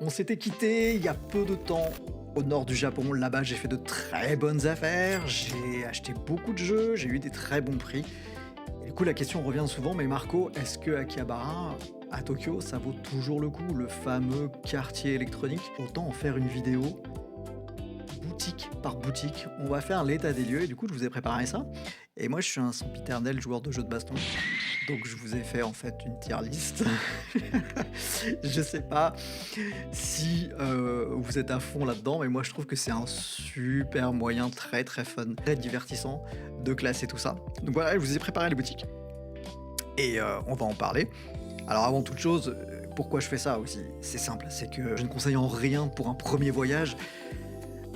On s'était quitté il y a peu de temps au nord du Japon. Là-bas, j'ai fait de très bonnes affaires, j'ai acheté beaucoup de jeux, j'ai eu des très bons prix. Et du coup, la question revient souvent, mais Marco, est-ce que Akihabara, à Tokyo, ça vaut toujours le coup, le fameux quartier électronique? Autant en faire une vidéo boutique par boutique. On va faire l'état des lieux et du coup, je vous ai préparé ça. Et moi, je suis un sempiternel joueur de jeux de baston. Donc, je vous ai fait en fait une tier list. Je sais pas si vous êtes à fond là-dedans, mais moi, je trouve que c'est un super moyen très très fun, très divertissant de classer tout ça. Donc voilà, je vous ai préparé les boutiques et on va en parler. Alors, avant toute chose, pourquoi je fais ça aussi? C'est simple, c'est que je ne conseille en rien pour un premier voyage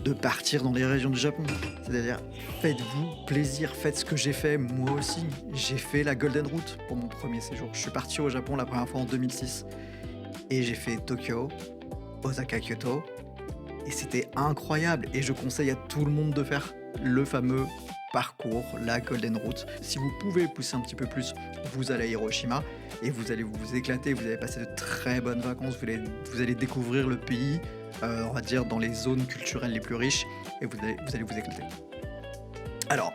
de partir dans les régions du Japon. C'est-à-dire, faites-vous plaisir, faites ce que j'ai fait moi aussi. J'ai fait la Golden Route pour mon premier séjour. Je suis parti au Japon la première fois en 2006 et j'ai fait Tokyo, Osaka, Kyoto et c'était incroyable. Et je conseille à tout le monde de faire le fameux parcours, la Golden Route. Si vous pouvez pousser un petit peu plus, vous allez à Hiroshima et vous allez vous éclater, vous allez passer de très bonnes vacances, vous allez découvrir le pays, on va dire dans les zones culturelles les plus riches et vous allez vous éclater. Alors,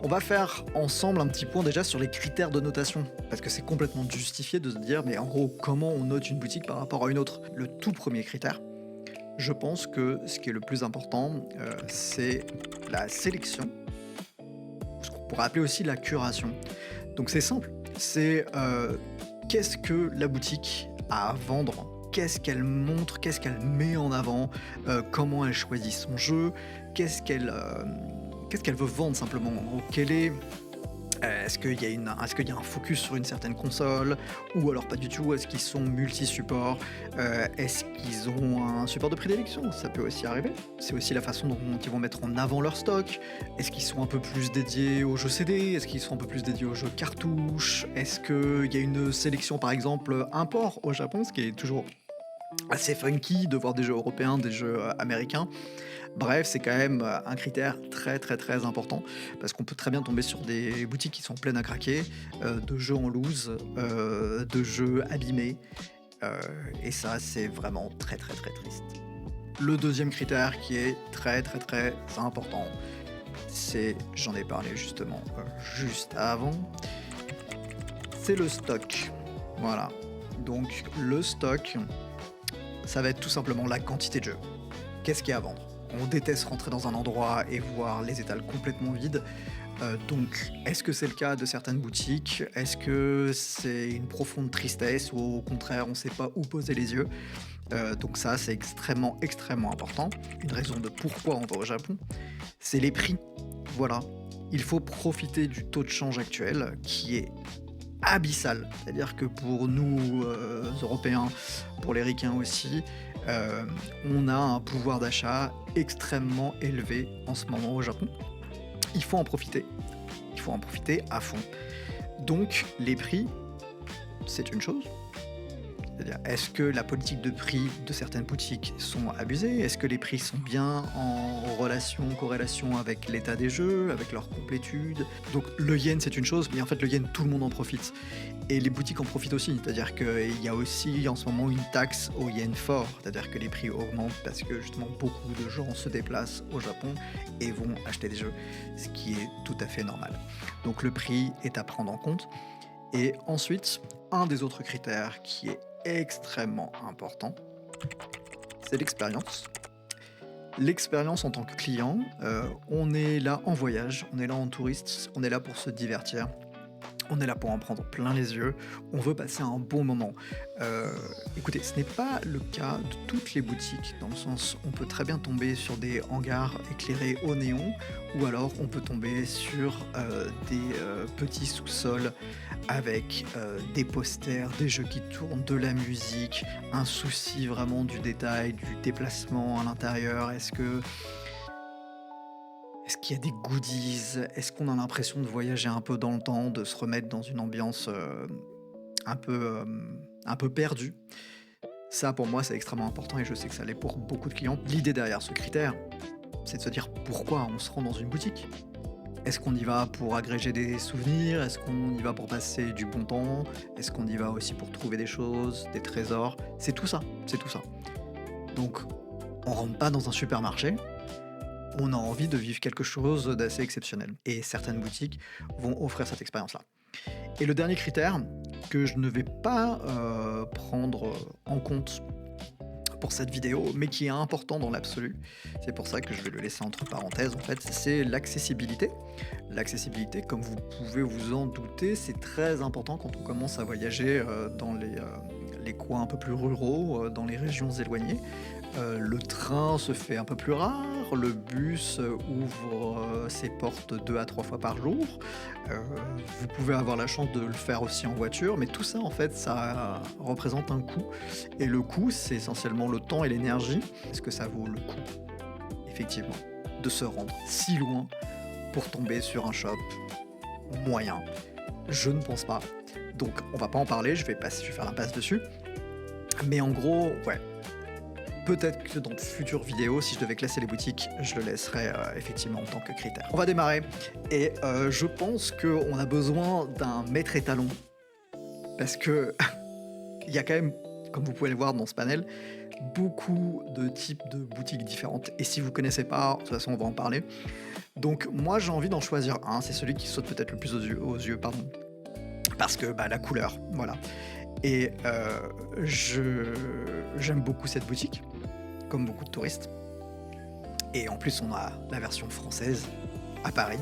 on va faire ensemble un petit point déjà sur les critères de notation, parce que c'est complètement justifié de se dire, mais en gros, comment on note une boutique par rapport à une autre? Le tout premier critère, je pense que ce qui est le plus important, c'est la sélection, ce qu'on pourrait appeler aussi la curation. Donc c'est simple, c'est qu'est-ce que la boutique a à vendre? Qu'est-ce qu'elle montre? Qu'est-ce qu'elle met en avant? Comment elle choisit son jeu? Qu'est-ce qu'elle veut vendre simplement? En gros, est-ce qu'il y a un focus sur une certaine console? Ou alors pas du tout? Est-ce qu'ils sont multi-supports? Est-ce qu'ils ont un support de prédilection? Ça peut aussi arriver. C'est aussi la façon dont ils vont mettre en avant leur stock. Est-ce qu'ils sont un peu plus dédiés aux jeux CD? Est-ce qu'ils sont un peu plus dédiés aux jeux cartouches? Est-ce qu'il y a une sélection, par exemple, import au Japon, ce qui est toujours assez funky de voir des jeux européens, des jeux américains? Bref, c'est quand même un critère très très très important parce qu'on peut très bien tomber sur des boutiques qui sont pleines à craquer, de jeux en loose, de jeux abîmés, et ça c'est vraiment très très très triste. Le deuxième critère qui est très très très important, c'est, j'en ai parlé justement juste avant, c'est le stock. Voilà. Donc le stock, ça va être tout simplement la quantité de jeux. Qu'est-ce qu'il y a à vendre? On déteste rentrer dans un endroit et voir les étals complètement vides. Donc, est-ce que c'est le cas de certaines boutiques? Est-ce que c'est une profonde tristesse ou au contraire, on ne sait pas où poser les yeux? Donc ça, c'est extrêmement, extrêmement important. Une raison de pourquoi on va au Japon, c'est les prix. Voilà. Il faut profiter du taux de change actuel qui est abyssal. C'est-à-dire que pour nous, Européens, pour les Ricains aussi, on a un pouvoir d'achat extrêmement élevé en ce moment au Japon. Il faut en profiter. Il faut en profiter à fond. Donc les prix, c'est une chose. C'est-à-dire, est-ce que la politique de prix de certaines boutiques sont abusées? Est-ce que les prix sont bien en corrélation avec l'état des jeux, avec leur complétude? Donc le yen, c'est une chose, mais en fait le yen, tout le monde en profite. Et les boutiques en profitent aussi, c'est-à-dire qu'il y a aussi en ce moment une taxe au yen fort, c'est-à-dire que les prix augmentent parce que justement beaucoup de gens se déplacent au Japon et vont acheter des jeux, ce qui est tout à fait normal. Donc le prix est à prendre en compte. Et ensuite, un des autres critères qui est extrêmement important, c'est l'expérience. L'expérience en tant que client, on est là en voyage, on est là en touriste, on est là pour se divertir. On est là pour en prendre plein les yeux, on veut passer un bon moment. Écoutez, ce n'est pas le cas de toutes les boutiques, dans le sens on peut très bien tomber sur des hangars éclairés au néon, ou alors on peut tomber sur des petits sous-sols avec des posters, des jeux qui tournent, de la musique, un souci vraiment du détail, du déplacement à l'intérieur. Est-ce qu'il y a des goodies? Est-ce qu'on a l'impression de voyager un peu dans le temps, de se remettre dans une ambiance, un peu perdue? Ça, pour moi, c'est extrêmement important et je sais que ça l'est pour beaucoup de clients. L'idée derrière ce critère, c'est de se dire pourquoi on se rend dans une boutique? Est-ce qu'on y va pour agréger des souvenirs? Est-ce qu'on y va pour passer du bon temps? Est-ce qu'on y va aussi pour trouver des choses, des trésors? C'est tout ça, c'est tout ça. Donc on rentre pas dans un supermarché, on a envie de vivre quelque chose d'assez exceptionnel et certaines boutiques vont offrir cette expérience-là. Et le dernier critère que je ne vais pas, prendre en compte pour cette vidéo, mais qui est important dans l'absolu, c'est pour ça que je vais le laisser entre parenthèses en fait, c'est l'accessibilité. L'accessibilité, comme vous pouvez vous en douter, c'est très important quand on commence à voyager, dans les coins un peu plus ruraux, dans les régions éloignées. Le train se fait un peu plus rare, le bus, ouvre, ses portes 2 à 3 fois par jour. Heu, Vous pouvez avoir la chance de le faire aussi en voiture, mais tout ça en fait, ça représente un coût et le coût, c'est essentiellement le temps et l'énergie. Est-ce que ça vaut le coup, effectivement, de se rendre si loin pour tomber sur un shop moyen? Je ne pense pas. Donc on va pas en parler, je vais faire l'impasse dessus. Mais en gros, ouais, peut-être que dans de futures vidéos, si je devais classer les boutiques, je le laisserais, effectivement en tant que critère. On va démarrer et je pense qu'on a besoin d'un maître étalon parce que il y a quand même, comme vous pouvez le voir dans ce panel, beaucoup de types de boutiques différentes et si vous connaissez pas, de toute façon, on va en parler. Donc moi, j'ai envie d'en choisir un, c'est celui qui saute peut-être le plus aux yeux, pardon, parce que, bah, la couleur, voilà et je j'aime beaucoup cette boutique, comme beaucoup de touristes. Et en plus, on a la version française à Paris.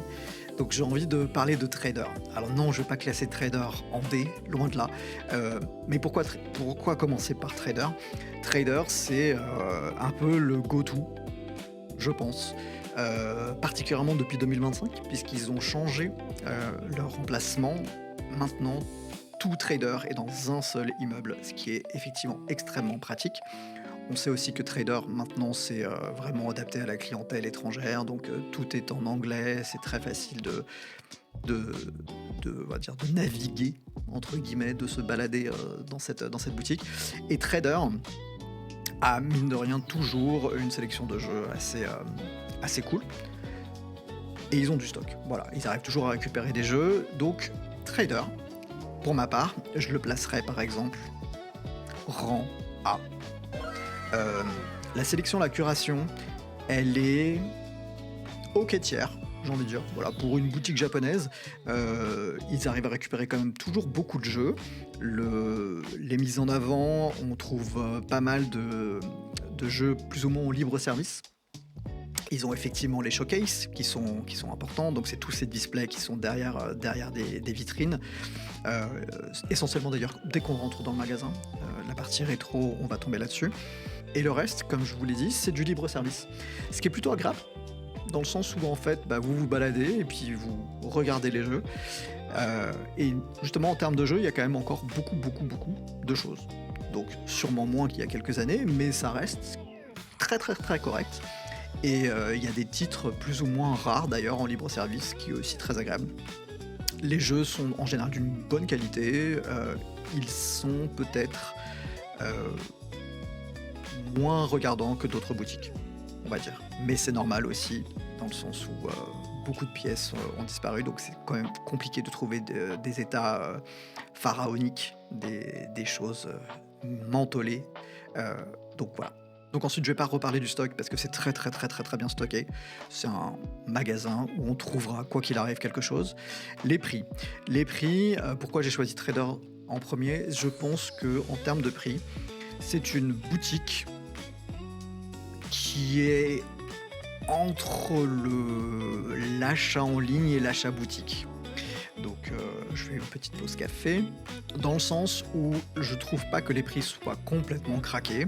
Donc j'ai envie de parler de Trader. Alors non, je ne vais pas classer Trader en D, loin de là. Mais pourquoi commencer par Trader? Trader, c'est un peu le go-to, je pense. Particulièrement depuis 2025, puisqu'ils ont changé leur emplacement. Maintenant, tout Trader est dans un seul immeuble, ce qui est effectivement extrêmement pratique. On sait aussi que Trader, maintenant, c'est vraiment adapté à la clientèle étrangère, donc tout est en anglais, c'est très facile de, on va dire, de naviguer, entre guillemets, de se balader dans cette boutique. Et Trader a, mine de rien, toujours une sélection de jeux assez cool. Et ils ont du stock, voilà, ils arrivent toujours à récupérer des jeux. Donc, Trader, pour ma part, je le placerai par exemple rang A. Euh, la sélection, la curation, elle est ok tiers, j'ai envie de dire. Voilà, pour une boutique japonaise, ils arrivent à récupérer quand même toujours beaucoup de jeux. Les mises en avant, on trouve pas mal de jeux plus ou moins en libre service. Ils ont effectivement les showcases qui sont importants, donc c'est tous ces displays qui sont derrière des vitrines. Euh, Essentiellement d'ailleurs, dès qu'on rentre dans le magasin, la partie rétro, on va tomber là-dessus. Et le reste, comme je vous l'ai dit, c'est du libre service. Ce qui est plutôt agréable, dans le sens où en fait, bah, vous vous baladez et puis vous regardez les jeux. Et justement, en termes de jeux, il y a quand même encore beaucoup de choses. Donc sûrement moins qu'il y a quelques années, mais ça reste très correct. Et il y a des titres plus ou moins rares d'ailleurs en libre service, qui est aussi très agréable. Les jeux sont en général d'une bonne qualité, ils sont peut-être moins regardants que d'autres boutiques, on va dire. Mais c'est normal aussi, dans le sens où beaucoup de pièces ont disparu, donc c'est quand même compliqué de trouver des états pharaoniques, des choses mentholées. Donc voilà. Donc ensuite, je vais pas reparler du stock parce que c'est très bien stocké. C'est un magasin où on trouvera, quoi qu'il arrive, quelque chose. Les prix. Pourquoi j'ai choisi Trader en premier? Je pense que en termes de prix, c'est une boutique qui est entre l'achat en ligne et l'achat boutique. Donc je fais une petite pause café, dans le sens où je trouve pas que les prix soient complètement craqués.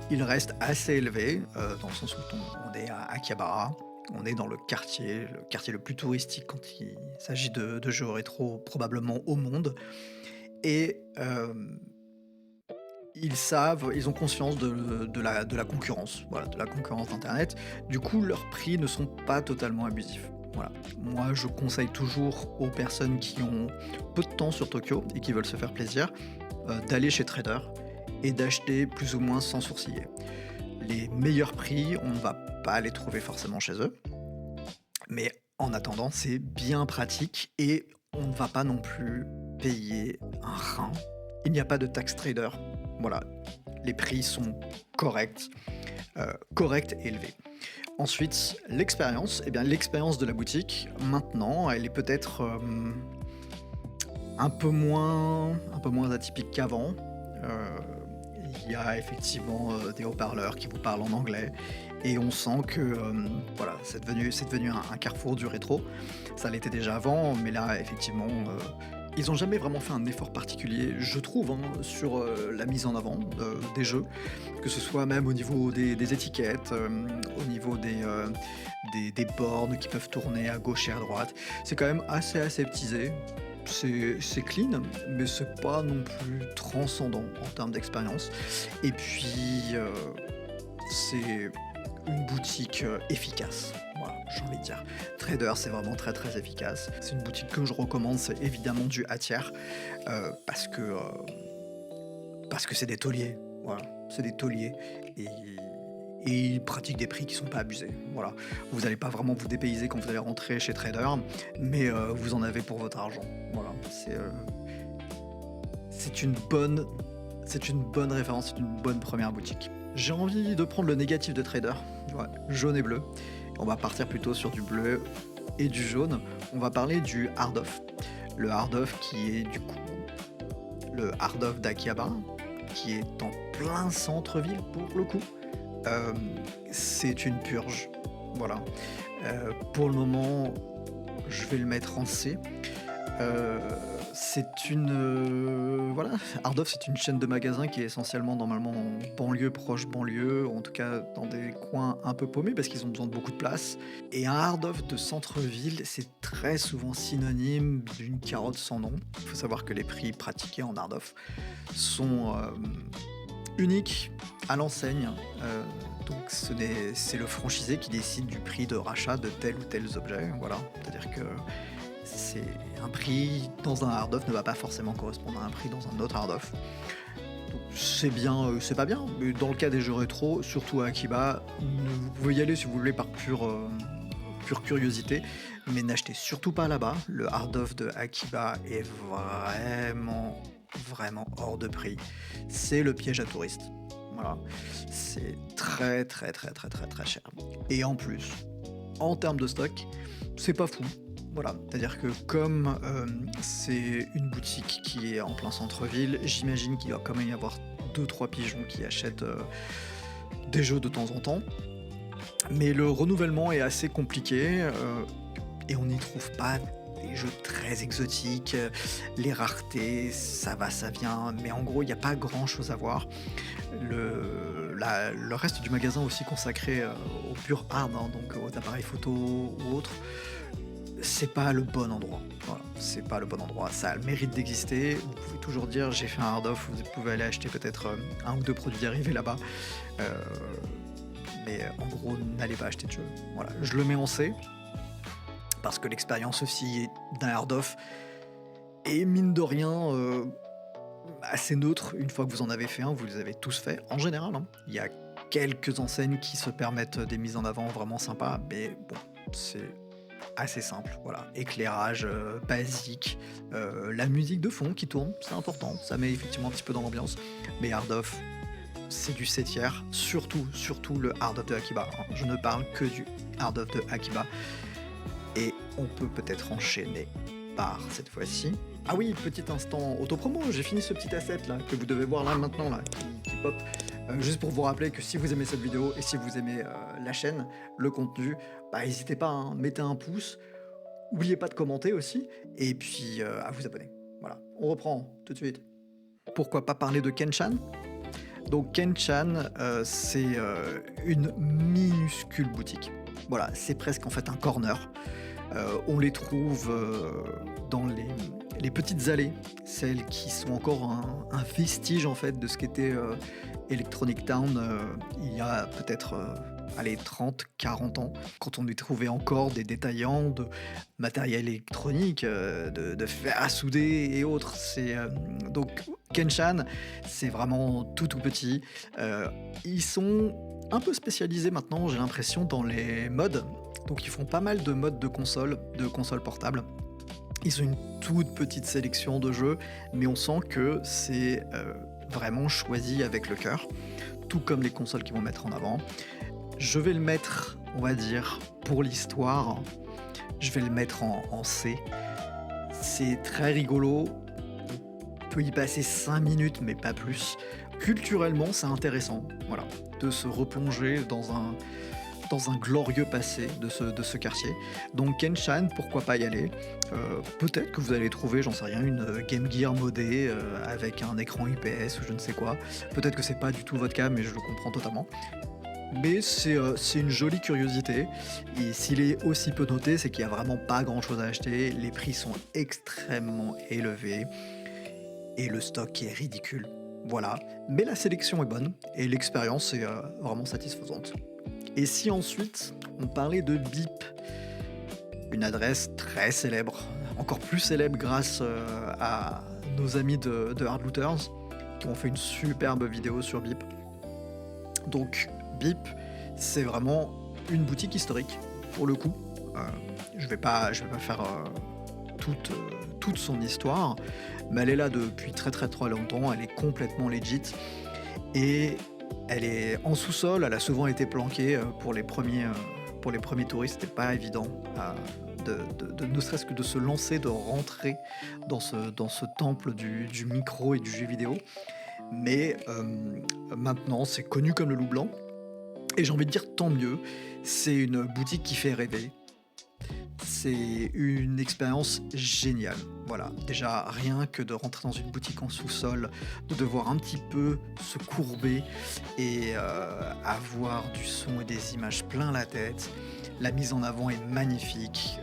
Ils restent assez élevés, dans le sens où on est à Akihabara, on est dans le quartier le plus touristique quand il s'agit de jeux rétro probablement au monde. Et ils ont conscience de la concurrence, voilà, de la concurrence d'Internet. Du coup, leurs prix ne sont pas totalement abusifs. Voilà. Moi, je conseille toujours aux personnes qui ont peu de temps sur Tokyo et qui veulent se faire plaisir, d'aller chez Trader et d'acheter plus ou moins sans sourciller. Les meilleurs prix, on ne va pas les trouver forcément chez eux, mais en attendant, c'est bien pratique et on ne va pas non plus payer un rein. Il n'y a pas de tax trader. Voilà, les prix sont corrects. correcte et élevée. Ensuite, l'expérience, eh bien l'expérience de la boutique, maintenant, elle est peut-être, un peu moins atypique qu'avant. Il y a effectivement, des haut-parleurs qui vous parlent en anglais et on sent que, voilà, c'est devenu un carrefour du rétro. Ça l'était déjà avant, mais là, effectivement, ils ont jamais vraiment fait un effort particulier, je trouve, hein, sur, la mise en avant, des jeux. Que ce soit même au niveau des étiquettes, au niveau des bornes qui peuvent tourner à gauche et à droite. C'est quand même assez aseptisé. C'est clean, mais c'est pas non plus transcendant en termes d'expérience. Et puis, c'est une boutique, efficace. Voilà, j'ai envie de dire. Trader, c'est vraiment très, très efficace. C'est une boutique que je recommande, c'est évidemment du A tiers, parce que c'est des tauliers. Voilà, c'est des tauliers et ils pratiquent des prix qui sont pas abusés. Voilà. Vous allez pas vraiment vous dépayser quand vous allez rentrer chez Trader, mais vous en avez pour votre argent. Voilà, c'est une bonne référence, c'est une bonne première boutique. J'ai envie de prendre le négatif de Trader, ouais, jaune et bleu. On va partir plutôt sur du bleu et du jaune. On va parler du hard off. Le hard off qui est du coup le hard off d'Akihabara, qui est en plein centre-ville pour le coup. Euh, c'est une purge. Voilà. Pour le moment, je vais le mettre en C. Euh, c'est une. Voilà, Hardov, c'est une chaîne de magasins qui est essentiellement normalement en banlieue, proche banlieue, en tout cas dans des coins un peu paumés parce qu'ils ont besoin de beaucoup de place. Et un Hardov de centre-ville, c'est très souvent synonyme d'une carotte sans nom. Il faut savoir que les prix pratiqués en Hardov sont uniques à l'enseigne. Donc c'est le franchisé qui décide du prix de rachat de tel ou tel objet. Voilà, c'est-à-dire que c'est un prix dans un hard-off ne va pas forcément correspondre à un prix dans un autre hard-off. Donc c'est bien, c'est pas bien. Mais dans le cas des jeux rétro, surtout à Akiba, vous pouvez y aller si vous voulez par pure curiosité, mais n'achetez surtout pas là-bas. Le hard-off de Akiba est vraiment, vraiment hors de prix. C'est le piège à touristes. Voilà, c'est très très très très très très cher. Et en plus, en termes de stock, c'est pas fou. Voilà, c'est-à-dire que comme c'est une boutique qui est en plein centre-ville, j'imagine qu'il doit quand même y avoir deux trois pigeons qui achètent des jeux de temps en temps. Mais le renouvellement est assez compliqué et on n'y trouve pas des jeux très exotiques. Les raretés, ça va, ça vient, mais en gros, il n'y a pas grand-chose à voir. Le reste du magasin aussi consacré au pur hard, hein, donc aux appareils photo ou autres, c'est pas le bon endroit. Voilà, c'est pas le bon endroit. Ça a le mérite d'exister. Vous pouvez toujours dire j'ai fait un hard off. Vous pouvez aller acheter peut-être un ou deux produits dérivés là-bas. Euh, mais en gros, n'allez pas acheter de jeu. Voilà, je le mets en C parce que l'expérience aussi d'un hard off est mine de rien assez neutre. Une fois que vous en avez fait un, vous les avez tous faits en général. Hein. Il y a quelques enseignes qui se permettent des mises en avant vraiment sympas, mais bon, c'est assez simple, voilà. Éclairage basique, la musique de fond qui tourne, c'est important, ça met effectivement un petit peu dans l'ambiance. Mais hard off, c'est du 7 tiers, surtout le hard off de Akiba. Hein. Je ne parle que du hard off de Akiba. Et on peut peut-être enchaîner par cette fois-ci. Ah oui, petit instant autopromo, j'ai fini ce petit asset là que vous devez voir là maintenant là, qui pop. Juste pour vous rappeler que si vous aimez cette vidéo et si vous aimez la chaîne, le contenu, bah n'hésitez pas, hein, mettez un pouce, n'oubliez pas de commenter aussi, et puis à vous abonner. Voilà, on reprend tout de suite. Pourquoi pas parler de Kenchan ? Donc Kenchan, c'est une minuscule boutique. Voilà, c'est presque en fait un corner. On les trouve dans les petites allées, celles qui sont encore un vestige en fait de ce qu'était Electronic Town il y a peut-être 30, 40 ans, quand on y trouvait encore des détaillants de matériel électronique, de fer à souder et autres. Donc Kenchan, c'est vraiment tout petit. Ils sont un peu spécialisés maintenant, j'ai l'impression, dans les mods. Donc ils font pas mal de modes de consoles portables. Ils ont une toute petite sélection de jeux, mais on sent que c'est vraiment choisi avec le cœur. tout comme les consoles qu'ils vont mettre en avant. Je vais le mettre, on va dire, pour l'histoire, je vais le mettre en C. C'est très rigolo, on peut y passer 5 minutes, mais pas plus. Culturellement, c'est intéressant, voilà, de se replonger dans un glorieux passé de ce quartier. Donc Kenshan, pourquoi pas y aller. Peut-être que vous allez trouver, j'en sais rien, une Game Gear modée avec un écran IPS ou je ne sais quoi. Peut-être que c'est pas du tout votre cas, mais je le comprends totalement. Mais c'est une jolie curiosité. Et s'il est aussi peu noté, c'est qu'il y a vraiment pas grand-chose à acheter. Les prix sont extrêmement élevés et le stock est ridicule. Voilà. Mais la sélection est bonne et l'expérience est vraiment satisfaisante. Et si ensuite on parlait de Beep, une adresse très célèbre, encore plus célèbre grâce à nos amis de Hard Looters, qui ont fait une superbe vidéo sur Beep. Donc Beep, c'est vraiment une boutique historique, pour le coup. Euh, je vais pas faire toute son histoire, mais elle est là depuis très très très longtemps, elle est complètement legit. Et elle est en sous-sol, elle a souvent été planquée pour les premiers touristes, c'était pas évident ne serait-ce que de se lancer, de rentrer dans ce temple du micro et du jeu vidéo. Mais maintenant, c'est connu comme le Loup Blanc, et j'ai envie de dire tant mieux, c'est une boutique qui fait rêver. C'est une expérience géniale. Voilà, déjà rien que de rentrer dans une boutique en sous-sol, de devoir un petit peu se courber et avoir du son et des images plein la tête. La mise en avant est magnifique.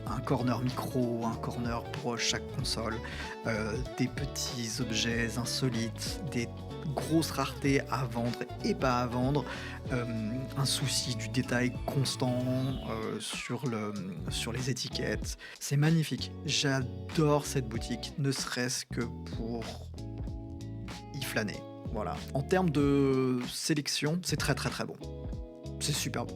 Un corner micro, un corner pour chaque console, des petits objets insolites, des grosses raretés à vendre et pas à vendre, un souci du détail constant sur les étiquettes. C'est magnifique. J'adore cette boutique, ne serait-ce que pour y flâner. Voilà. En termes de sélection, c'est très très très bon. C'est super bon.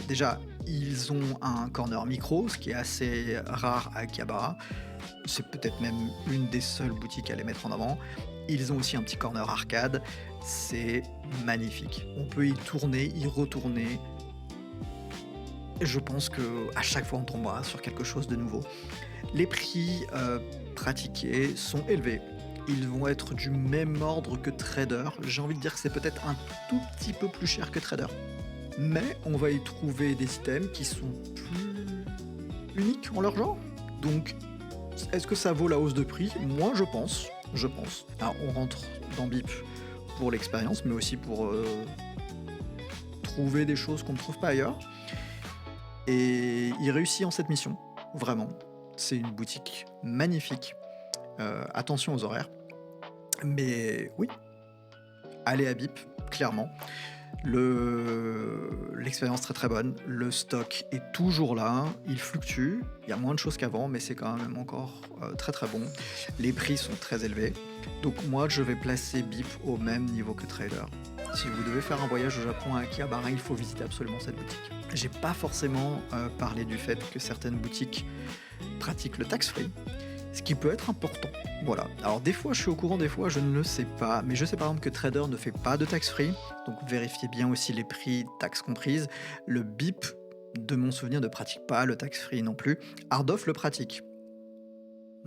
Déjà, ils ont un corner micro, ce qui est assez rare à Akihabara. C'est peut-être même une des seules boutiques à les mettre en avant. Ils ont aussi un petit corner arcade. C'est magnifique. On peut y tourner, y retourner. Je pense qu'à chaque fois, on tombera sur quelque chose de nouveau. Les prix pratiqués sont élevés. Ils vont être du même ordre que Trader. J'ai envie de dire que c'est peut-être un tout petit peu plus cher que Trader. Mais on va y trouver des items qui sont plus uniques en leur genre. Donc, est-ce que ça vaut la hausse de prix? Moi, je pense. Alors, on rentre dans Beep pour l'expérience, mais aussi pour trouver des choses qu'on ne trouve pas ailleurs. Et il réussit en cette mission, vraiment. C'est une boutique magnifique. Attention aux horaires. Mais oui, allez à Beep, clairement. L'expérience très très bonne, le stock est toujours là, il fluctue, il y a moins de choses qu'avant, mais c'est quand même encore très très bon. Les prix sont très élevés, donc moi je vais placer Beep au même niveau que Trader. Si vous devez faire un voyage au Japon à Akihabara, il faut visiter absolument cette boutique. J'ai pas forcément parlé du fait que certaines boutiques pratiquent le tax-free, ce qui peut être important. Voilà. Alors des fois je suis au courant, des fois je ne le sais pas, mais je sais par exemple que Trader ne fait pas de tax-free, donc vérifiez bien aussi les prix, taxes comprises. Le Beep, de mon souvenir, ne pratique pas le tax-free non plus. Hardoff le pratique,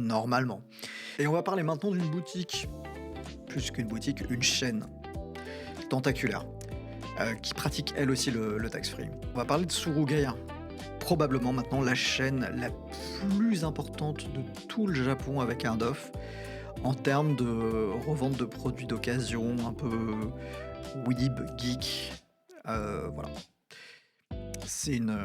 normalement. Et on va parler maintenant d'une boutique, plus qu'une boutique, une chaîne tentaculaire, qui pratique elle aussi le tax-free. On va parler de Surugaya. Probablement maintenant la chaîne la plus importante de tout le Japon avec Hardoff en termes de revente de produits d'occasion, un peu weeb, geek, voilà. C'est une...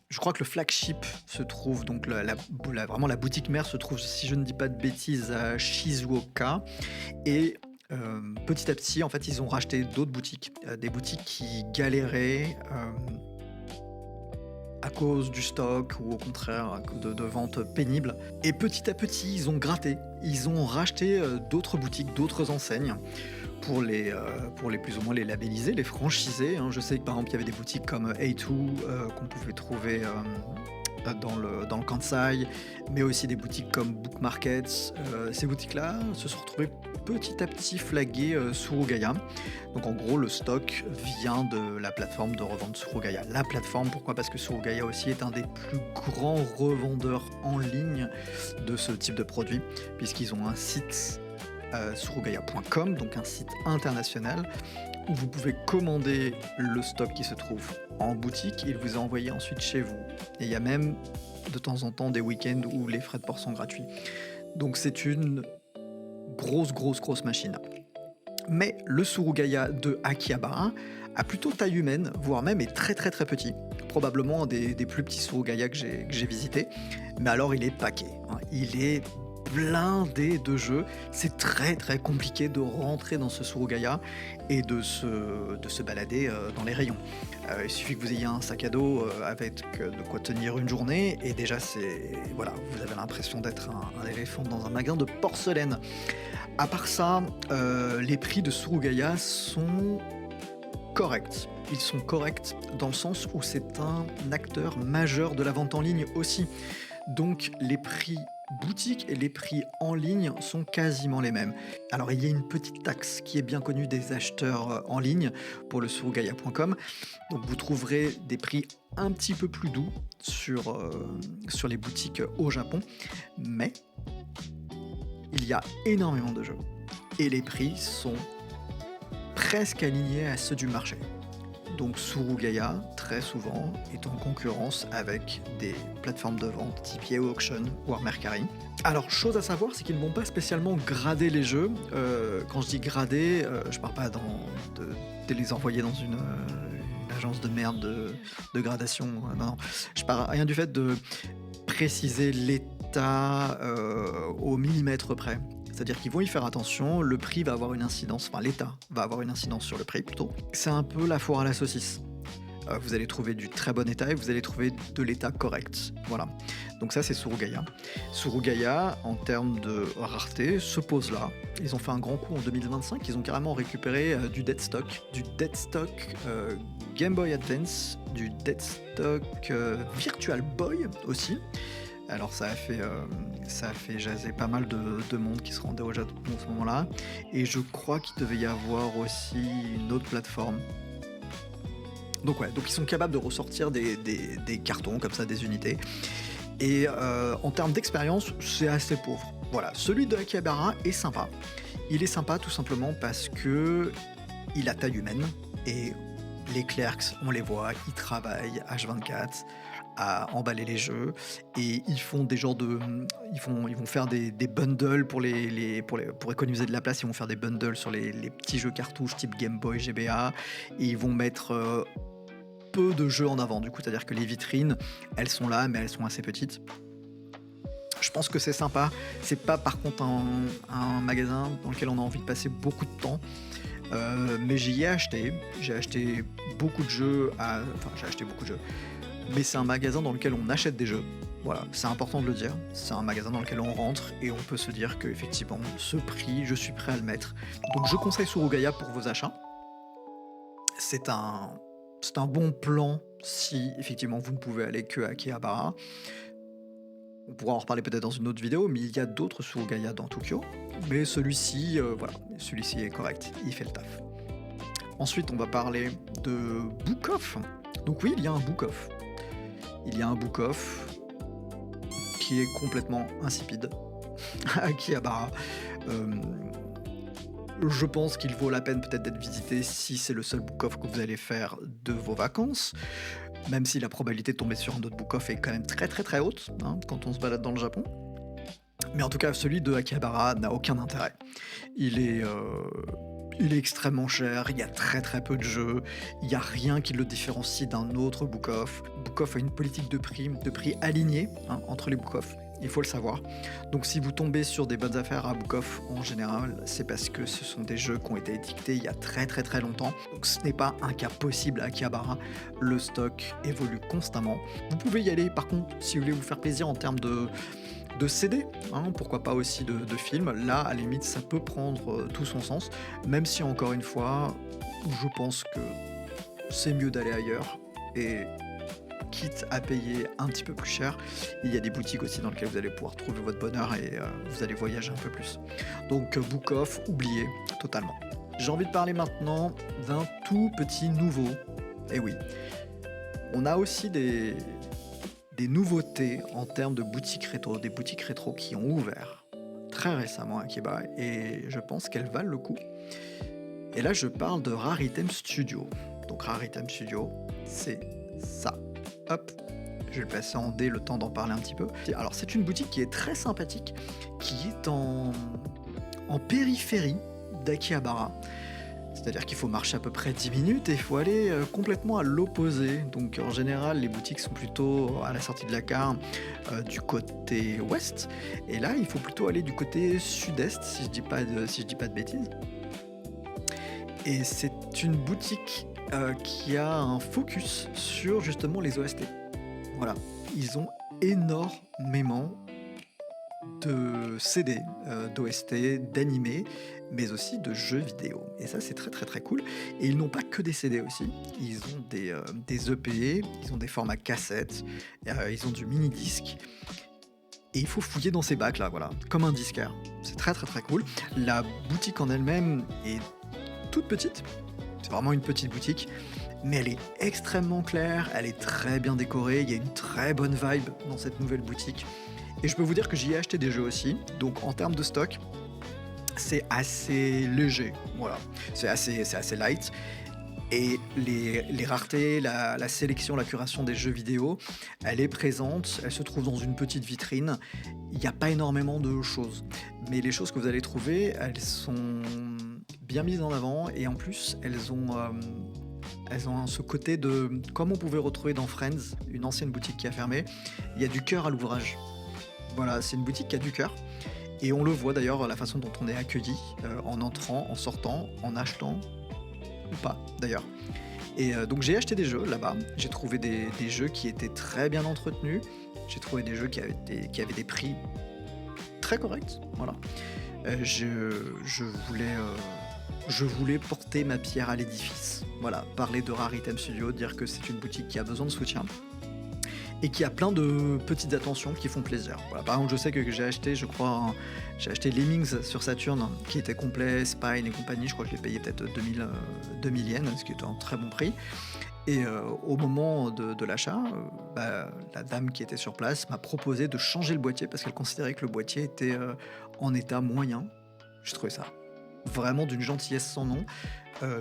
Je crois que le flagship se trouve, donc vraiment la boutique mère se trouve, si je ne dis pas de bêtises, à Shizuoka. Et petit à petit, en fait, ils ont racheté d'autres boutiques, des boutiques qui galéraient à cause du stock ou au contraire à cause de ventes pénibles. Et petit à petit, ils ont gratté. Ils ont racheté d'autres boutiques, d'autres enseignes pour les plus ou moins les labelliser, les franchiser. Je sais que par exemple, il y avait des boutiques comme A2 qu'on pouvait trouver dans le Kansai, mais aussi des boutiques comme Book Markets. Ces boutiques-là se sont retrouvées petit à petit flaguées Surugaya. Donc en gros, le stock vient de la plateforme de revente Surugaya. La plateforme, pourquoi? Parce que Surugaya aussi est un des plus grands revendeurs en ligne de ce type de produit, puisqu'ils ont un site surugaya.com, donc un site international où vous pouvez commander le stock qui se trouve en boutique, il vous est envoyé ensuite chez vous. Et il y a même de temps en temps des week-ends où les frais de port sont gratuits. Donc c'est une grosse machine. Mais le Surugaya de Akihabara a plutôt taille humaine, voire même est très petit. Probablement un des plus petits Surugaya que j'ai visité. Mais alors il est paqué, hein. Il est blindé de jeux. C'est très compliqué de rentrer dans ce Surugaya et de se balader dans les rayons. Il suffit que vous ayez un sac à dos avec de quoi tenir une journée et déjà voilà, vous avez l'impression d'être un éléphant dans un magasin de porcelaine. À part ça, les prix de Surugaya sont corrects. Ils sont corrects dans le sens où c'est un acteur majeur de la vente en ligne aussi. Donc les prix boutique et les prix en ligne sont quasiment les mêmes. Alors il y a une petite taxe qui est bien connue des acheteurs en ligne pour le surugaya.com. Donc vous trouverez des prix un petit peu plus doux sur les boutiques au Japon. Mais il y a énormément de jeux. Et les prix sont presque alignés à ceux du marché. Donc Surugaya, très souvent, est en concurrence avec des plateformes de vente type Yahoo Auction ou Mercari. Alors, chose à savoir, c'est qu'ils ne vont pas spécialement grader les jeux. Quand je dis grader, je ne parle pas de les envoyer dans une agence de merde de gradation. Non. Je parle rien du fait de préciser l'état au millimètre près. C'est-à-dire qu'ils vont y faire attention, le prix va avoir une incidence, enfin l'État va avoir une incidence sur le prix plutôt. C'est un peu la foire à la saucisse. Vous allez trouver du très bon état et vous allez trouver de l'état correct. Voilà. Donc ça c'est Surugaya. Surugaya, en termes de rareté, se pose là. Ils ont fait un grand coup en 2025, ils ont carrément récupéré du dead stock. Du dead stock Game Boy Advance, du dead stock Virtual Boy aussi. Alors ça a fait jaser pas mal de monde qui se rendait au Japon à ce moment-là. Et je crois qu'il devait y avoir aussi une autre plateforme. Donc ils sont capables de ressortir des cartons comme ça, des unités. Et en termes d'expérience, c'est assez pauvre. Voilà, celui de Akihabara est sympa. Il est sympa tout simplement parce que il a taille humaine et les clerks, on les voit, ils travaillent H24 à emballer les jeux et ils font des genres de ils vont faire des bundles pour économiser de la place. Ils vont faire des bundles sur les petits jeux cartouches type Game Boy, GBA et ils vont mettre peu de jeux en avant, du coup, c'est-à-dire que les vitrines elles sont là mais elles sont assez petites. Je pense que c'est sympa. C'est pas par contre un magasin dans lequel on a envie de passer beaucoup de temps. Mais j'y ai acheté. J'ai acheté beaucoup de jeux. J'ai acheté beaucoup de jeux. Mais c'est un magasin dans lequel on achète des jeux. Voilà, c'est important de le dire. C'est un magasin dans lequel on rentre et on peut se dire qu'effectivement, ce prix, je suis prêt à le mettre. Donc je conseille Surugaya pour vos achats. C'est un bon plan si effectivement vous ne pouvez aller que à Akihabara. On pourra en reparler peut-être dans une autre vidéo, mais il y a d'autres Surugaya dans Tokyo. Mais celui-ci, celui-ci est correct, il fait le taf. Ensuite, on va parler de Book Off. Donc oui, il y a un Book Off. Il y a un Book Off qui est complètement insipide à Akihabara. Je pense qu'il vaut la peine peut-être d'être visité si c'est le seul Book Off que vous allez faire de vos vacances. Même si la probabilité de tomber sur un autre Book Off est quand même très haute quand on se balade dans le Japon. Mais en tout cas, celui de Akihabara n'a aucun intérêt. Il est extrêmement cher, il y a très peu de jeux, il n'y a rien qui le différencie d'un autre Book Off. Book Off a une politique de prix alignée entre les Book Off, il faut le savoir. Donc si vous tombez sur des bonnes affaires à Book Off en général, c'est parce que ce sont des jeux qui ont été étiquetés il y a très longtemps. Donc ce n'est pas un cas possible à Akihabara, le stock évolue constamment. Vous pouvez y aller par contre si vous voulez vous faire plaisir en termes de CD, pourquoi pas aussi de films. Là, à la limite, ça peut prendre tout son sens, même si encore une fois, je pense que c'est mieux d'aller ailleurs et quitte à payer un petit peu plus cher. Il y a des boutiques aussi dans lesquelles vous allez pouvoir trouver votre bonheur et vous allez voyager un peu plus. Donc Book Off, oubliez totalement. J'ai envie de parler maintenant d'un tout petit nouveau. Et oui, on a aussi des nouveautés en termes de boutiques rétro, des boutiques rétro qui ont ouvert très récemment à Kiba et je pense qu'elles valent le coup. Et là, je parle de Rare Item Studio. Donc Rare Item Studio, c'est ça. Hop, je vais le placer en D, le temps d'en parler un petit peu. Alors, c'est une boutique qui est très sympathique, qui est en périphérie d'Akihabara. C'est-à-dire qu'il faut marcher à peu près 10 minutes et il faut aller complètement à l'opposé. Donc en général, les boutiques sont plutôt à la sortie de la gare du côté ouest. Et là, il faut plutôt aller du côté sud-est, si je dis pas de bêtises. Et c'est une boutique qui a un focus sur justement les OST. Voilà, ils ont énormément de CD, d'OST, d'animés, mais aussi de jeux vidéo. Et ça, c'est très très très cool. Et ils n'ont pas que des CD aussi. Ils ont des EP, ils ont des formats cassettes, ils ont du mini-disque. Et il faut fouiller dans ces bacs là, voilà, comme un disquaire. C'est très très très cool. La boutique en elle-même est toute petite. C'est vraiment une petite boutique. Mais elle est extrêmement claire, elle est très bien décorée, il y a une très bonne vibe dans cette nouvelle boutique. Et je peux vous dire que j'y ai acheté des jeux aussi, donc en termes de stock, c'est assez léger, voilà. C'est assez light. Et les raretés, la sélection, la curation des jeux vidéo, elle est présente, elle se trouve dans une petite vitrine. Il n'y a pas énormément de choses. Mais les choses que vous allez trouver, elles sont bien mises en avant et en plus, elles ont ce côté de, comme on pouvait retrouver dans Friends, une ancienne boutique qui a fermé, il y a du cœur à l'ouvrage. Voilà, c'est une boutique qui a du cœur. Et on le voit d'ailleurs, la façon dont on est accueilli, en entrant, en sortant, en achetant, ou pas d'ailleurs. Et donc j'ai acheté des jeux là-bas, j'ai trouvé des jeux qui étaient très bien entretenus, j'ai trouvé des jeux qui avaient des prix très corrects, voilà. Je voulais porter ma pierre à l'édifice, voilà, parler de Rare Item Studio, dire que c'est une boutique qui a besoin de soutien et qui a plein de petites attentions qui font plaisir. Voilà, par exemple, je sais que j'ai acheté, je crois, j'ai acheté Lemmings sur Saturn qui était complet, Spine et compagnie, je crois que je l'ai payé peut-être 2000 yens, ce qui est un très bon prix. Et au moment de l'achat, la dame qui était sur place m'a proposé de changer le boîtier parce qu'elle considérait que le boîtier était en état moyen. J'ai trouvé ça vraiment d'une gentillesse sans nom.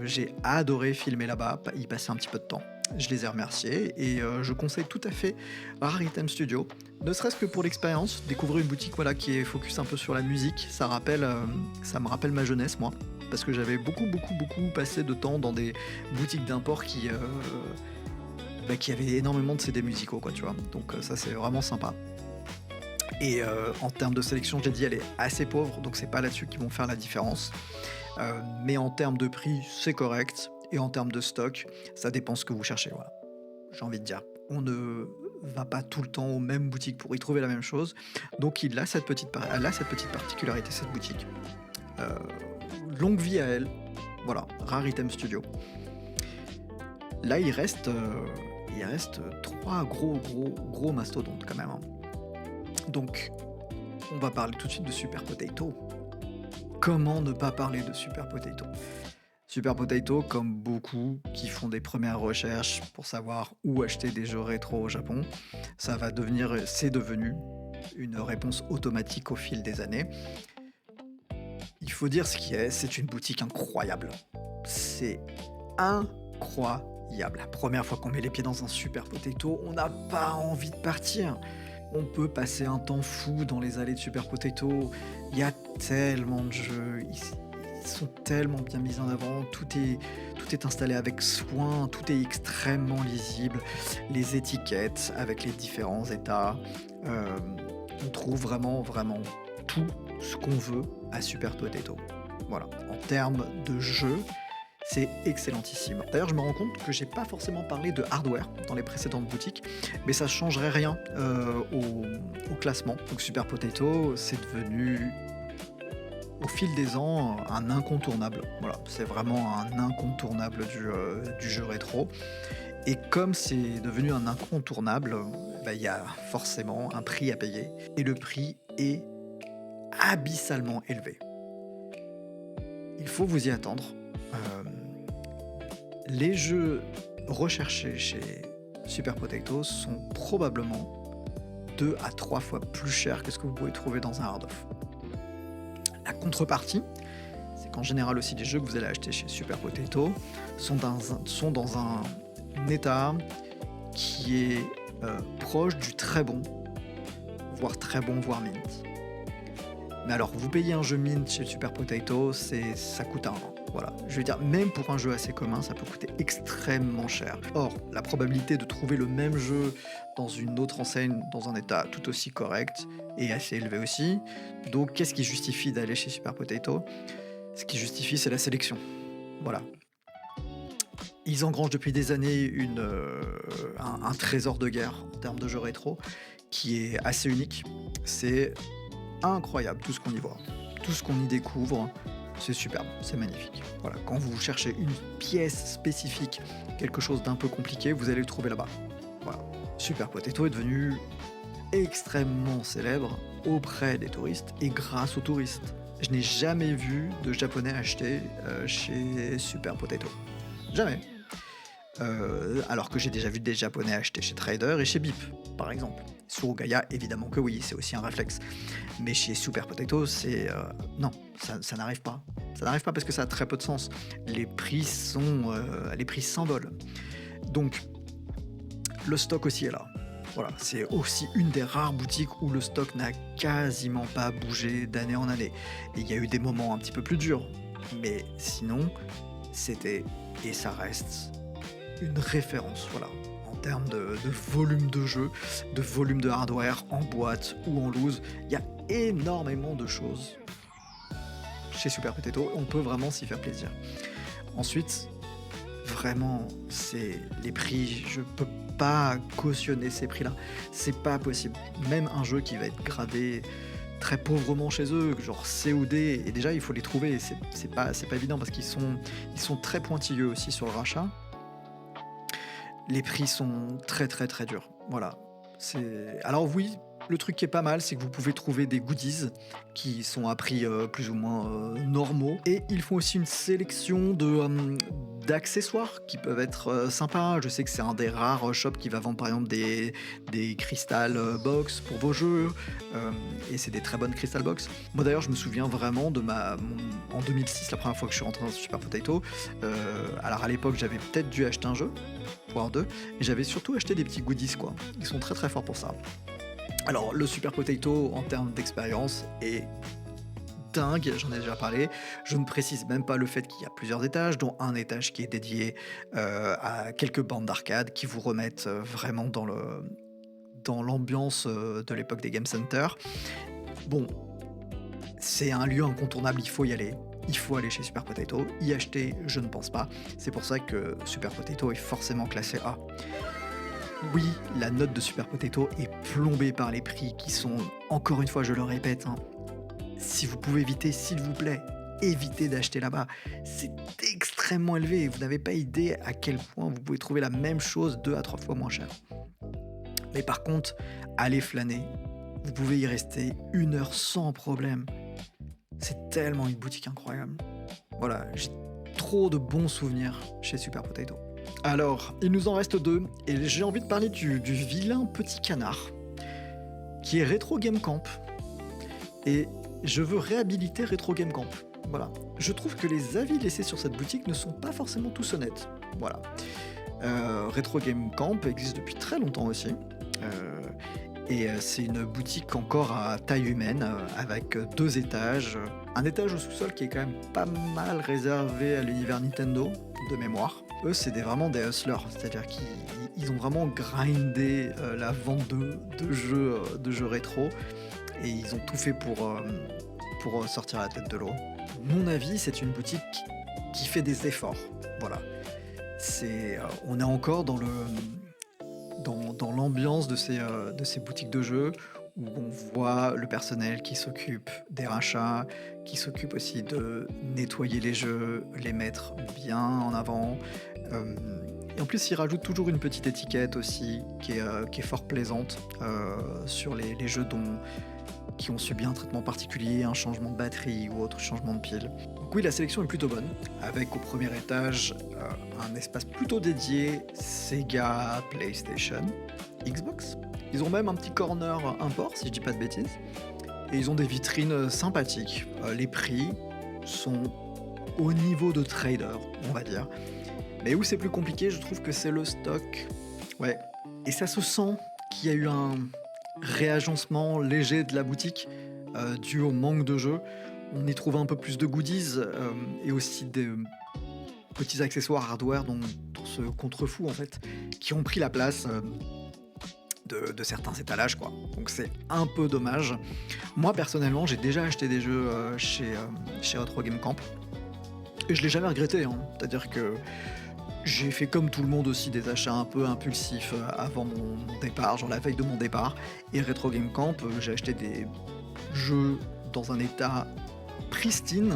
J'ai adoré filmer là-bas, y passer un petit peu de temps. Je les ai remerciés et je conseille tout à fait Rare Item Studio, ne serait-ce que pour l'expérience, découvrir une boutique voilà, qui est focus un peu sur la musique. Ça me rappelle ma jeunesse, moi, parce que j'avais beaucoup passé de temps dans des boutiques d'import qui avaient énormément de CD musicaux, quoi, tu vois. Donc ça, c'est vraiment sympa. Et en termes de sélection, j'ai dit, elle est assez pauvre, donc c'est pas là-dessus qu'ils vont faire la différence. Mais en termes de prix, c'est correct. Et en termes de stock, ça dépend ce que vous cherchez. Voilà. J'ai envie de dire, on ne va pas tout le temps aux mêmes boutiques pour y trouver la même chose. Donc elle a cette petite particularité, cette boutique. Longue vie à elle. Voilà, Rare Item Studio. Là, il reste 3 gros mastodontes quand même, hein. Donc, on va parler tout de suite de Super Potato. Comment ne pas parler de Super Potato ? Super Potato, comme beaucoup qui font des premières recherches pour savoir où acheter des jeux rétro au Japon, c'est devenu une réponse automatique au fil des années. Il faut dire ce qui est, c'est une boutique incroyable. C'est incroyable. La première fois qu'on met les pieds dans un Super Potato, on n'a pas envie de partir. On peut passer un temps fou dans les allées de Super Potato. Il y a tellement de jeux. Ils sont tellement bien mis en avant. Tout est installé avec soin. Tout est extrêmement lisible. Les étiquettes avec les différents états. On trouve vraiment tout ce qu'on veut à Super Potato. Voilà. En termes de jeux, c'est excellentissime. D'ailleurs, je me rends compte que j'ai pas forcément parlé de hardware dans les précédentes boutiques, mais ça changerait rien au classement. Donc Super Potato, c'est devenu, au fil des ans, un incontournable. Voilà, c'est vraiment un incontournable du jeu rétro. Et comme c'est devenu un incontournable, bah, il y a forcément un prix à payer et le prix est abyssalement élevé. Il faut vous y attendre. Hem, les jeux recherchés chez Super Potato sont probablement 2 à 3 fois plus chers que ce que vous pouvez trouver dans un hard off. La contrepartie, c'est qu'en général aussi les jeux que vous allez acheter chez Super Potato sont dans un état qui est, proche du très bon, voire mint. Mais alors, vous payez un jeu mint chez Super Potato, ça coûte un rein. Voilà. Je veux dire, même pour un jeu assez commun, ça peut coûter extrêmement cher. Or, la probabilité de trouver le même jeu dans une autre enseigne, dans un état tout aussi correct, est assez élevée aussi. Donc, qu'est-ce qui justifie d'aller chez Super Potato? Ce qui justifie, c'est la sélection. Voilà. Ils engrangent depuis des années un trésor de guerre en termes de jeux rétro qui est assez unique. C'est incroyable tout ce qu'on y voit, tout ce qu'on y découvre, c'est superbe, c'est magnifique. Voilà, quand vous cherchez une pièce spécifique, quelque chose d'un peu compliqué, vous allez le trouver là-bas. Voilà. Super Potato est devenu extrêmement célèbre auprès des touristes et grâce aux touristes. Je n'ai jamais vu de japonais acheter chez Super Potato. Jamais. Alors que j'ai déjà vu des japonais acheter chez Trader et chez Bip, par exemple. Surugaya, évidemment que oui, c'est aussi un réflexe. Mais chez Super Potato, non, ça n'arrive pas. Ça n'arrive pas parce que ça a très peu de sens. Les prix s'envolent. Donc, le stock aussi est là. Voilà, c'est aussi une des rares boutiques où le stock n'a quasiment pas bougé d'année en année. Et il y a eu des moments un petit peu plus durs. Mais sinon, c'était, et ça reste, une référence, voilà, en termes de volume de jeu, de volume de hardware en boîte ou en loose. Il y a énormément de choses chez Super Potato, on peut vraiment s'y faire plaisir. Ensuite, vraiment, c'est les prix, je peux pas cautionner ces prix-là, c'est pas possible. Même un jeu qui va être gradé très pauvrement chez eux, genre C ou D, et déjà il faut les trouver, c'est pas évident parce qu'ils sont très pointilleux aussi sur le rachat. Les prix sont très très très durs. Voilà. Alors oui, le truc qui est pas mal, c'est que vous pouvez trouver des goodies qui sont à prix plus ou moins normaux. Et ils font aussi une sélection d'accessoires qui peuvent être sympas. Je sais que c'est un des rares shops qui va vendre par exemple des crystal box pour vos jeux. Et c'est des très bonnes crystal box. Moi d'ailleurs, je me souviens vraiment en 2006, la première fois que je suis rentré dans Super Potato. Alors à l'époque, j'avais peut-être dû acheter un jeu, voire deux, et j'avais surtout acheté des petits goodies quoi. Ils sont très très forts pour ça. Alors, le Super Potato, en termes d'expérience, est dingue, j'en ai déjà parlé. Je ne précise même pas le fait qu'il y a plusieurs étages, dont un étage qui est dédié à quelques bandes d'arcade qui vous remettent vraiment dans l'ambiance de l'époque des Game Center. Bon, c'est un lieu incontournable, il faut y aller. Il faut aller chez Super Potato. Y acheter, je ne pense pas. C'est pour ça que Super Potato est forcément classé A. Oui, la note de Super Potato est plombée par les prix qui sont, encore une fois, je le répète, hein, si vous pouvez éviter, s'il vous plaît, évitez d'acheter là-bas. C'est extrêmement élevé et vous n'avez pas idée à quel point vous pouvez trouver la même chose 2 à 3 fois moins cher. Mais par contre, allez flâner. Vous pouvez y rester 1 heure sans problème. C'est tellement une boutique incroyable. Voilà, j'ai trop de bons souvenirs chez Super Potato. Alors, il nous en reste 2, et j'ai envie de parler du vilain petit canard, qui est Retro Game Camp. Et je veux réhabiliter Retro Game Camp. Voilà. Je trouve que les avis laissés sur cette boutique ne sont pas forcément tous honnêtes. Voilà. Retro Game Camp existe depuis très longtemps aussi. C'est une boutique encore à taille humaine, avec 2 étages. Un étage au sous-sol qui est quand même pas mal réservé à l'univers Nintendo, de mémoire. Eux, c'est vraiment des hustlers, c'est-à-dire qu'ils ont vraiment grindé la vente de jeux rétro, et ils ont tout fait pour sortir la tête de l'eau. Mon avis, c'est une boutique qui fait des efforts. Voilà. On est encore dans l'ambiance de ces boutiques de jeux où on voit le personnel qui s'occupe des rachats, qui s'occupe aussi de nettoyer les jeux, les mettre bien en avant. Et en plus, ils rajoutent toujours une petite étiquette aussi qui est fort plaisante sur les jeux qui ont subi un traitement particulier, un changement de batterie ou autre changement de pile. Donc oui, la sélection est plutôt bonne, avec au premier étage un espace plutôt dédié Sega, PlayStation, Xbox. Ils ont même un petit corner import, si je dis pas de bêtises. Et ils ont des vitrines sympathiques. Les prix sont au niveau de trader, on va dire. Mais où c'est plus compliqué, je trouve que c'est le stock. Ouais. Et ça se sent qu'il y a eu un réagencement léger de la boutique dû au manque de jeux. On y trouve un peu plus de goodies et aussi des petits accessoires hardware dont ce contre-fou en fait, qui ont pris la place de certains étalages quoi. Donc c'est un peu dommage. Moi personnellement, j'ai déjà acheté des jeux chez Retro Game Camp et je l'ai jamais regretté. C'est-à-dire que j'ai fait comme tout le monde aussi des achats un peu impulsifs avant mon départ, genre la veille de mon départ. Et Retro Game Camp, j'ai acheté des jeux dans un état pristine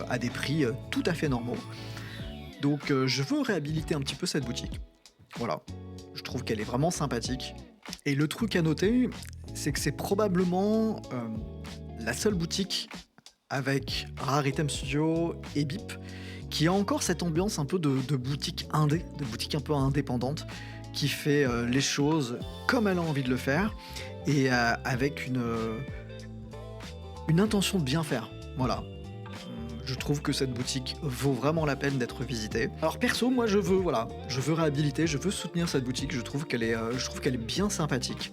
à des prix tout à fait normaux. Donc je veux réhabiliter un petit peu cette boutique. Voilà, je trouve qu'elle est vraiment sympathique. Et le truc à noter, c'est que c'est probablement la seule boutique avec Rare Item Studio et BIP qui a encore cette ambiance un peu de boutique indé, de boutique un peu indépendante, qui fait les choses comme elle a envie de le faire et avec une intention de bien faire. Voilà. Je trouve que cette boutique vaut vraiment la peine d'être visitée. Alors perso, moi je veux réhabiliter, je veux soutenir cette boutique, je trouve qu'elle est bien sympathique.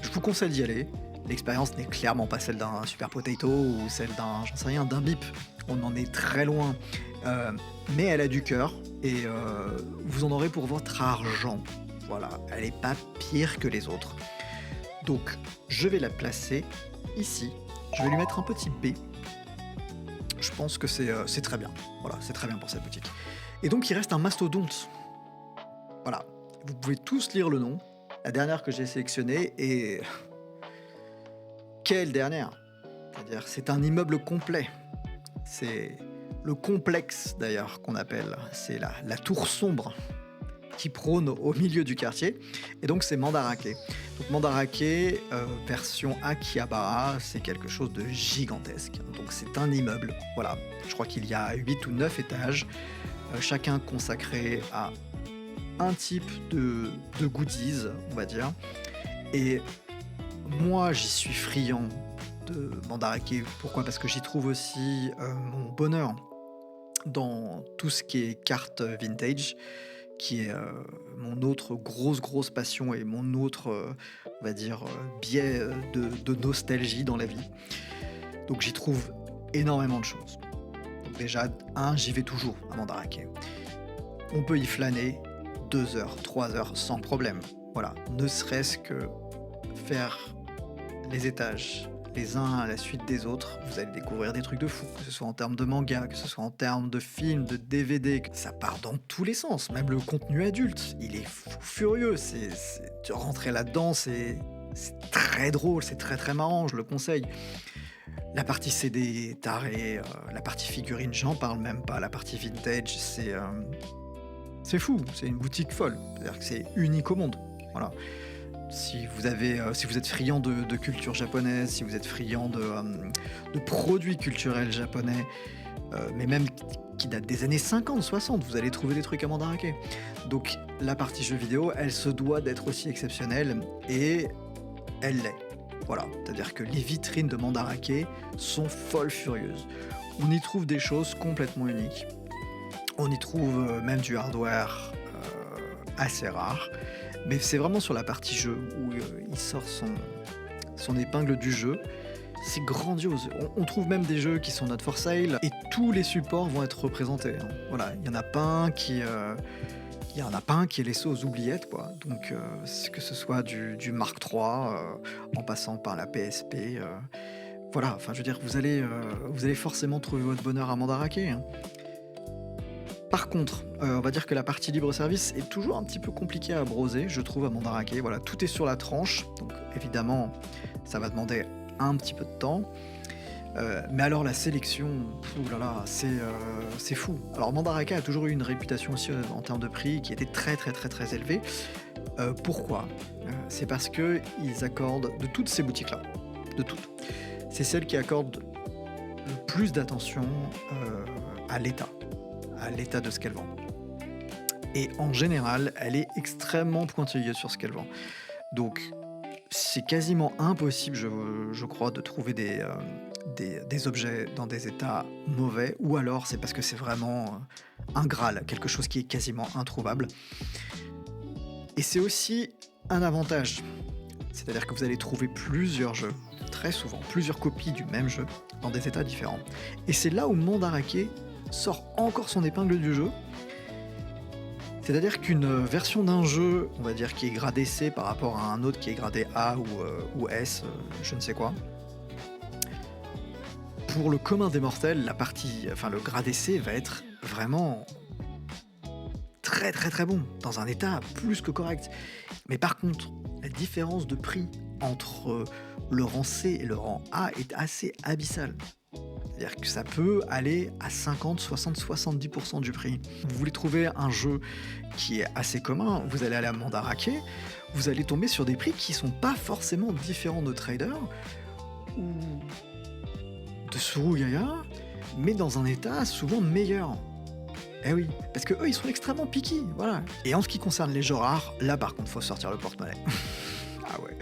Je vous conseille d'y aller. L'expérience n'est clairement pas celle d'un Super Potato ou celle d'un, j'en sais rien, d'un BIP. On en est très loin. Mais elle a du cœur et vous en aurez pour votre argent. Voilà, elle n'est pas pire que les autres. Donc, je vais la placer ici. Je vais lui mettre un petit B. Je pense que c'est très bien. Voilà, c'est très bien pour cette boutique. Et donc, il reste un mastodonte. Voilà, vous pouvez tous lire le nom. La dernière que j'ai sélectionnée est... Quelle dernière? C'est-à-dire, c'est un immeuble complet. C'est le complexe, d'ailleurs, qu'on appelle. C'est la tour sombre qui prône au milieu du quartier. Et donc, c'est Mandarake. Donc, Mandarake, version Akihabara, c'est quelque chose de gigantesque. Donc, c'est un immeuble. Voilà. Je crois qu'il y a 8 ou 9 étages, chacun consacré à un type de goodies, on va dire. Et moi, j'y suis friand de Mandarake. Pourquoi? Parce que j'y trouve aussi mon bonheur dans tout ce qui est cartes vintage, qui est mon autre grosse passion et mon autre, on va dire, biais de nostalgie dans la vie. Donc j'y trouve énormément de choses. Donc déjà, j'y vais toujours à Mandarake. On peut y flâner 2 heures, 3 heures sans problème. Voilà, ne serait-ce que faire les étages les uns à la suite des autres, vous allez découvrir des trucs de fou, que ce soit en termes de manga, que ce soit en termes de films, de DVD, ça part dans tous les sens, même le contenu adulte, il est fou furieux, de rentrer là-dedans, c'est très drôle, c'est très marrant, je le conseille. La partie CD est tarée, la partie figurine, j'en parle même pas, la partie vintage, c'est fou, c'est une boutique folle, c'est-à-dire que c'est unique au monde, voilà. Si vous êtes friand de culture japonaise, si vous êtes friand de produits culturels japonais, mais même qui datent des années 50, 60, vous allez trouver des trucs à Mandarake. Donc la partie jeux vidéo, elle se doit d'être aussi exceptionnelle, et elle l'est. Voilà, c'est-à-dire que les vitrines de Mandarake sont folles furieuses. On y trouve des choses complètement uniques. On y trouve même du hardware assez rare. Mais c'est vraiment sur la partie jeu où il sort son épingle du jeu. C'est grandiose. On trouve même des jeux qui sont not for sale et tous les supports vont être représentés. Voilà, il y en a pas un qui est laissé aux oubliettes, quoi. Donc que ce soit du Mark III en passant par la PSP, voilà. Enfin, je veux dire, vous allez forcément trouver votre bonheur à Mandarake. Par contre, on va dire que la partie libre-service est toujours un petit peu compliquée à broser, je trouve, à Mandarake. Voilà, tout est sur la tranche, donc évidemment, ça va demander un petit peu de temps. Mais alors la sélection, ouh là là, c'est fou. Alors Mandarake a toujours eu une réputation aussi, en termes de prix qui était très, très, très, très élevée. Pourquoi? C'est parce qu'ils accordent de toutes ces boutiques-là, de toutes, c'est celle qui accorde le plus d'attention, à à l'état de ce qu'elle vend. Et en général, elle est extrêmement pointilleuse sur ce qu'elle vend. Donc, c'est quasiment impossible, je crois, de trouver des objets dans des états mauvais, ou alors c'est parce que c'est vraiment un Graal, quelque chose qui est quasiment introuvable. Et c'est aussi un avantage, c'est-à-dire que vous allez trouver plusieurs jeux, très souvent, plusieurs copies du même jeu, dans des états différents. Et c'est là où Mandarake sort encore son épingle du jeu. C'est-à-dire qu'une version d'un jeu, on va dire, qui est gradé C par rapport à un autre qui est gradé A ou S, je ne sais quoi, pour le commun des mortels, enfin le gradé C va être vraiment très très très bon, dans un état plus que correct. Mais par contre, la différence de prix entre le rang C et le rang A est assez abyssale. C'est-à-dire que ça peut aller à 50, 60, 70% du prix. Vous voulez trouver un jeu qui est assez commun, vous allez aller à Mandarake, vous allez tomber sur des prix qui sont pas forcément différents de Trader ou de Surugaya, mais dans un état souvent meilleur. Eh oui, parce que eux ils sont extrêmement picky, voilà. Et en ce qui concerne les jeux rares, là par contre faut sortir le porte-monnaie. Ah ouais.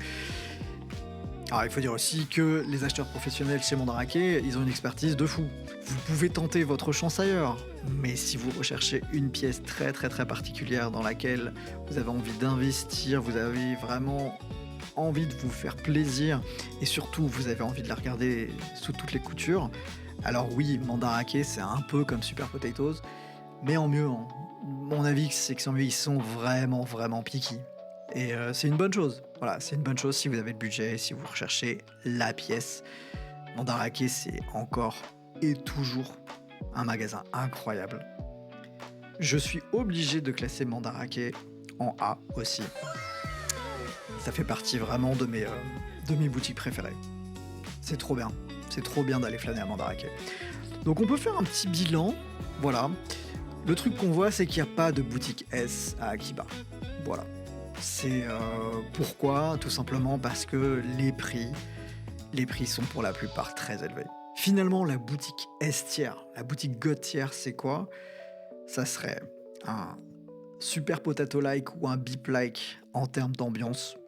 Alors il faut dire aussi que les acheteurs professionnels chez Mandarake, ils ont une expertise de fou. Vous pouvez tenter votre chance ailleurs, mais si vous recherchez une pièce très très très particulière dans laquelle vous avez envie d'investir, vous avez vraiment envie de vous faire plaisir, et surtout vous avez envie de la regarder sous toutes les coutures, alors oui, Mandarake c'est un peu comme Super Potatoes, mais en mieux. Hein. Mon avis c'est que ils sont vraiment vraiment picky. Et c'est une bonne chose. Voilà, c'est une bonne chose si vous avez le budget, si vous recherchez la pièce. Mandarake, c'est encore et toujours un magasin incroyable. Je suis obligé de classer Mandarake en A aussi. Ça fait partie vraiment de mes boutiques préférées. C'est trop bien. C'est trop bien d'aller flâner à Mandarake. Donc on peut faire un petit bilan. Voilà. Le truc qu'on voit, c'est qu'il n'y a pas de boutique S à Akiba. Voilà. C'est pourquoi? Tout simplement parce que les prix sont pour la plupart très élevés. Finalement, la boutique S tier, la boutique God tier, c'est quoi? Ça serait un Super Potato-like ou un Beep-like en termes d'ambiance,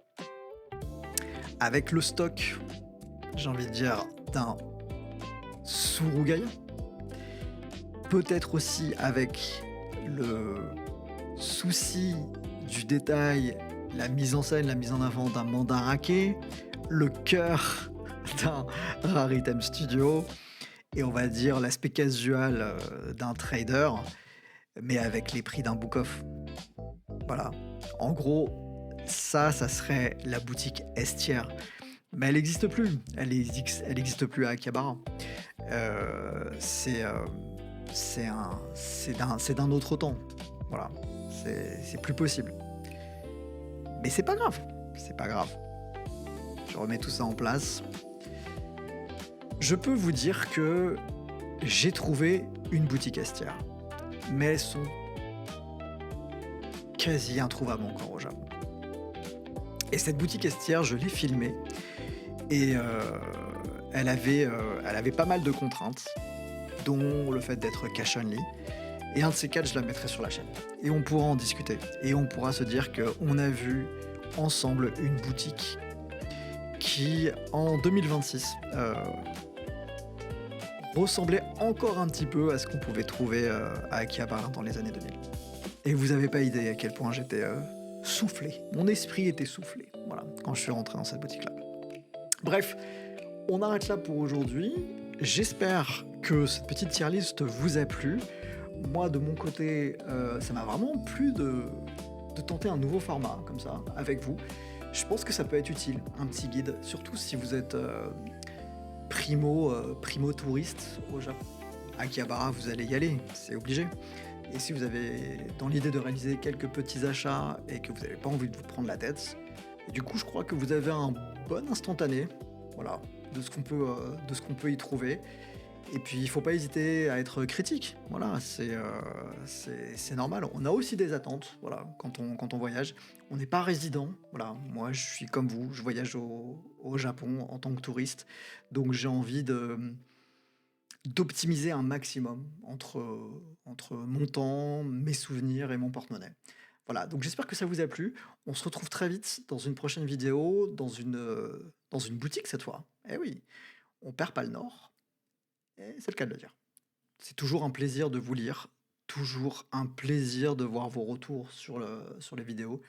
avec le stock, j'ai envie de dire, d'un Surugaya, peut-être aussi avec le souci du détail, la mise en scène, la mise en avant d'un Mandarake, le cœur d'un Raritem Studio, et on va dire l'aspect casual d'un trader, mais avec les prix d'un book-off. Voilà. En gros, ça serait la boutique S tier. Mais elle n'existe plus. Elle existe plus à Akihabara. C'est d'un autre temps. Voilà. C'est plus possible. Mais c'est pas grave. C'est pas grave. Je remets tout ça en place. Je peux vous dire que j'ai trouvé une boutique S tier. Mais elles sont quasi introuvables encore au Japon. Et cette boutique S tier, je l'ai filmée. Et elle avait pas mal de contraintes, dont le fait d'être cash only. Et un de ces quatre, je la mettrai sur la chaîne. Et on pourra en discuter. Et on pourra se dire qu'on a vu ensemble une boutique qui, en 2026, ressemblait encore un petit peu à ce qu'on pouvait trouver à Akihabara dans les années 2000. Et vous n'avez pas idée à quel point j'étais soufflé. Mon esprit était soufflé, voilà, quand je suis rentré dans cette boutique-là. Bref, on arrête là pour aujourd'hui. J'espère que cette petite tier list vous a plu. Moi, de mon côté, ça m'a vraiment plu de tenter un nouveau format, comme ça, avec vous. Je pense que ça peut être utile, un petit guide, surtout si vous êtes primo touriste au Japon. À Akihabara, vous allez y aller, c'est obligé. Et si vous avez dans l'idée de réaliser quelques petits achats et que vous n'avez pas envie de vous prendre la tête, du coup, je crois que vous avez un bon instantané. voilà, de ce qu'on peut y trouver. Et puis, il faut pas hésiter à être critique. Voilà, c'est normal. On a aussi des attentes, voilà, quand on voyage. On n'est pas résident. Voilà, moi, je suis comme vous, je voyage au Japon en tant que touriste, donc j'ai envie d'optimiser un maximum entre mon temps, mes souvenirs et mon porte-monnaie. Voilà, donc j'espère que ça vous a plu. On se retrouve très vite dans une prochaine vidéo, dans une boutique cette fois. Eh oui, on perd pas le nord, et c'est le cas de le dire. C'est toujours un plaisir de vous lire, toujours un plaisir de voir vos retours sur les vidéos.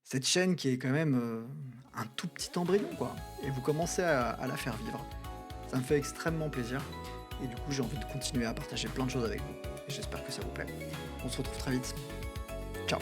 Cette chaîne qui est quand même un tout petit embryon, quoi. Et vous commencez à la faire vivre. Ça me fait extrêmement plaisir. Et du coup, j'ai envie de continuer à partager plein de choses avec vous. Et j'espère que ça vous plaît. On se retrouve très vite. Ciao.